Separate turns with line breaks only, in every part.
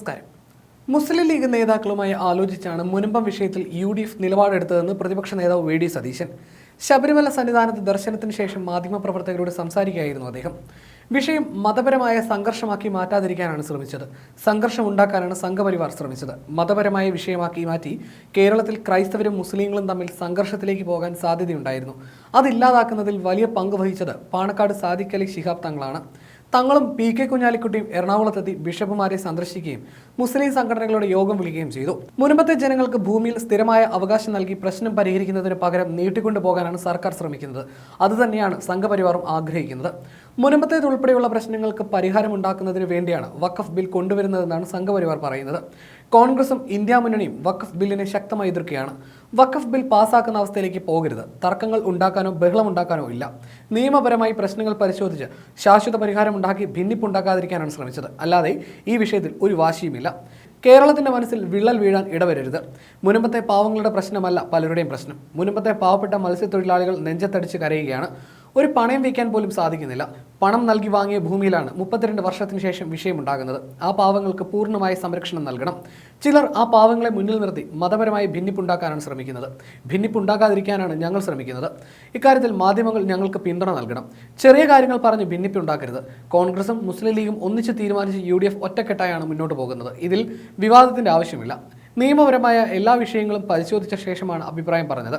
നമസ്കാരം. മുസ്ലിം ലീഗ് നേതാക്കളുമായി ആലോചിച്ചാണ് മുനമ്പം വിഷയത്തിൽ UDF നിലപാടെടുത്തതെന്ന് പ്രതിപക്ഷ നേതാവ് വി. ഡി. സതീശൻ. ശബരിമല സന്നിധാനത്ത് ദർശനത്തിന് ശേഷം മാധ്യമപ്രവർത്തകരോട് സംസാരിക്കുകയായിരുന്നു അദ്ദേഹം. വിഷയം മതപരമായ സംഘർഷമാക്കി മാറ്റാതിരിക്കാനാണ് ശ്രമിച്ചത്. സംഘർഷം ഉണ്ടാക്കാനാണ് സംഘപരിവാർ ശ്രമിച്ചത്. മതപരമായ വിഷയമാക്കി മാറ്റി കേരളത്തിൽ ക്രൈസ്തവരും മുസ്ലിങ്ങളും തമ്മിൽ സംഘർഷത്തിലേക്ക് പോകാൻ സാധ്യതയുണ്ടായിരുന്നു. അതില്ലാതാക്കുന്നതിൽ വലിയ പങ്ക് വഹിച്ചത് പാണക്കാട് സാദിഖ് അലി ശിഹാബ് തങ്ങളാണ്. തങ്ങളും PK കുഞ്ഞാലിക്കുട്ടിയും എറണാകുളത്തെത്തി ബിഷപ്പുമാരെ സന്ദർശിക്കുകയും മുസ്ലിം സംഘടനകളുടെ യോഗം വിളിക്കുകയും ചെയ്തു. മുൻപത്തെ ജനങ്ങൾക്ക് ഭൂമിയിൽ സ്ഥിരമായ അവകാശം നൽകി പ്രശ്നം പരിഹരിക്കുന്നതിന് പകരം നീട്ടിക്കൊണ്ടുപോകാനാണ് സർക്കാർ ശ്രമിക്കുന്നത്. അതുതന്നെയാണ് സംഘപരിവാറും ആഗ്രഹിക്കുന്നത്. മുൻപത്തേതുൾപ്പെടെയുള്ള പ്രശ്നങ്ങൾക്ക് പരിഹാരമുണ്ടാക്കുന്നതിന് വേണ്ടിയാണ് വഖഫ് ബിൽ കൊണ്ടുവരുന്നതെന്നാണ് സംഘപരിവാർ പറയുന്നത്. കോൺഗ്രസും ഇന്ത്യ മുന്നണിയും വഖഫ് ബില്ലിനെ ശക്തമായി എതിർക്കുകയാണ്. വഖഫ് ബിൽ പാസ്സാക്കുന്ന അവസ്ഥയിലേക്ക് പോകരുത്. തർക്കങ്ങൾ ഉണ്ടാക്കാനോ ബഹളമുണ്ടാക്കാനോ ഇല്ല. നിയമപരമായി പ്രശ്നങ്ങൾ പരിശോധിച്ച് ശാശ്വത പരിഹാരം ഉണ്ടാക്കി ഭിന്നിപ്പുണ്ടാക്കാതിരിക്കാനാണ് ശ്രമിച്ചത്. അല്ലാതെ ഈ വിഷയത്തിൽ ഒരു വാശിയുമില്ല. കേരളത്തിന്റെ മനസ്സിൽ വിള്ളൽ വീഴാൻ ഇടവരരുത്. മുൻപത്തെ പാവങ്ങളുടെ പ്രശ്നമല്ല പലരുടെയും പ്രശ്നം. മുൻപത്തെ പാവപ്പെട്ട മത്സ്യത്തൊഴിലാളികൾ നെഞ്ചത്തടിച്ച് കരയുകയാണ്. ഒരു പണയം വയ്ക്കാൻ പോലും സാധിക്കുന്നില്ല. പണം നൽകി വാങ്ങിയ ഭൂമിയിലാണ് 32 വർഷത്തിന് ശേഷം വിഷയമുണ്ടാകുന്നത്. ആ പാവങ്ങൾക്ക് പൂർണ്ണമായ സംരക്ഷണം നൽകണം. ചിലർ ആ പാവങ്ങളെ മുന്നിൽ നിർത്തി മതപരമായി ഭിന്നിപ്പുണ്ടാക്കാനാണ് ശ്രമിക്കുന്നത്. ഭിന്നിപ്പുണ്ടാക്കാതിരിക്കാനാണ് ഞങ്ങൾ ശ്രമിക്കുന്നത്. ഇക്കാര്യത്തിൽ മാധ്യമങ്ങൾ ഞങ്ങൾക്ക് പിന്തുണ നൽകണം. ചെറിയ കാര്യങ്ങൾ പറഞ്ഞ് ഭിന്നിപ്പുണ്ടാക്കരുത്. കോൺഗ്രസും മുസ്ലിം ലീഗും ഒന്നിച്ച് തീരുമാനിച്ച് UDF ഒറ്റക്കെട്ടായാണ് മുന്നോട്ട് പോകുന്നത്. ഇതിൽ വിവാദത്തിന്റെ ആവശ്യമില്ല. നിയമപരമായ എല്ലാ വിഷയങ്ങളും പരിശോധിച്ച ശേഷമാണ് അഭിപ്രായം പറഞ്ഞത്.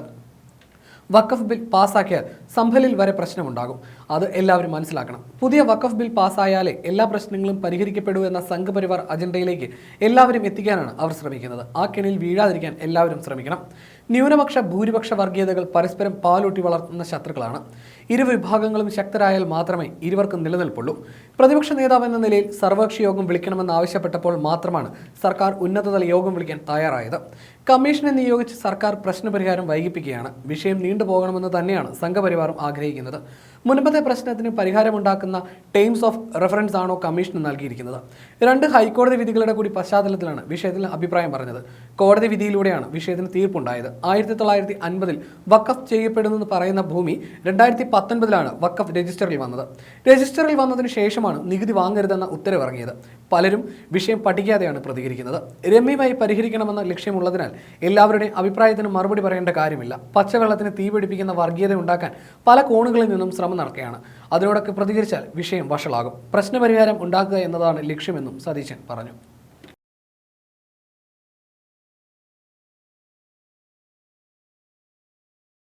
വഖഫ് ബിൽ പാസ്സാക്കിയാൽ സംഭലിൽ വരെ പ്രശ്നമുണ്ടാകും. അത് എല്ലാവരും മനസ്സിലാക്കണം. പുതിയ വഖഫ് ബിൽ പാസ്സായാലേ എല്ലാ പ്രശ്നങ്ങളും പരിഹരിക്കപ്പെടൂ എന്ന സംഘപരിവാർ അജണ്ടയിലേക്ക് എല്ലാവരും എത്തിക്കാനാണ് അവർ ശ്രമിക്കുന്നത്. ആ കെണിയിൽ വീഴാതിരിക്കാൻ എല്ലാവരും ശ്രമിക്കണം. ന്യൂനപക്ഷ ഭൂരിപക്ഷ വർഗീയതകൾ പരസ്പരം പാലൂട്ടി വളർത്തുന്ന ശത്രുക്കളാണ്. ഇരു വിഭാഗങ്ങളും ശക്തരായാൽ മാത്രമേ ഇരുവർക്കും നിലനിൽപ്പുള്ളൂ. പ്രതിപക്ഷ നേതാവ് എന്ന നിലയിൽ സർവകക്ഷി യോഗം വിളിക്കണമെന്ന് ആവശ്യപ്പെട്ടപ്പോൾ മാത്രമാണ് സർക്കാർ ഉന്നതതല യോഗം വിളിക്കാൻ തയ്യാറായത്. കമ്മീഷനെ നിയോഗിച്ച് സർക്കാർ പ്രശ്നപരിഹാരം വൈകിപ്പിക്കുകയാണ്. വിഷയം നീണ്ടുപോകണമെന്ന് തന്നെയാണ് സംഘപരിവാറും ആഗ്രഹിക്കുന്നത്. മുൻപത്തെ പ്രശ്നത്തിന് പരിഹാരമുണ്ടാക്കുന്ന ടേംസ് ഓഫ് റെഫറൻസ് ആണോ കമ്മീഷന് നൽകിയിരിക്കുന്നത്? 2 ഹൈക്കോടതി വിധികളുടെ കൂടി പശ്ചാത്തലത്തിലാണ് വിഷയത്തിൽ അഭിപ്രായം പറഞ്ഞത്. കോടതി വിധിയിലൂടെയാണ് വിഷയത്തിന് തീർപ്പുണ്ടായത്. 1950 വഖഫ് ചെയ്യപ്പെടുന്നെന്ന് പറയുന്ന ഭൂമി 2019 വഖഫ് രജിസ്റ്ററിൽ വന്നത്. രജിസ്റ്ററിൽ വന്നതിന് ശേഷമാണ് നികുതി വാങ്ങരുതെന്ന ഉത്തരവിറങ്ങിയത്. പലരും വിഷയം പഠിക്കാതെയാണ് പ്രതികരിക്കുന്നത്. രമ്യമായി പരിഹരിക്കണമെന്ന ലക്ഷ്യമുള്ളതിനാൽ എല്ലാവരുടെയും അഭിപ്രായത്തിന് മറുപടി പറയേണ്ട കാര്യമില്ല. പച്ചവെള്ളത്തിന് തീ പിടിപ്പിക്കുന്ന വർഗീയത ഉണ്ടാക്കാൻ പല കോണുകളിൽ നിന്നും ശ്രമം നടക്കുകയാണ്. അതിനോടൊക്കെ പ്രതികരിച്ചാൽ വിഷയം വഷളാകും. പ്രശ്നപരിഹാരം ഉണ്ടാക്കുക എന്നതാണ് ലക്ഷ്യമെന്നും സതീശൻ പറഞ്ഞു.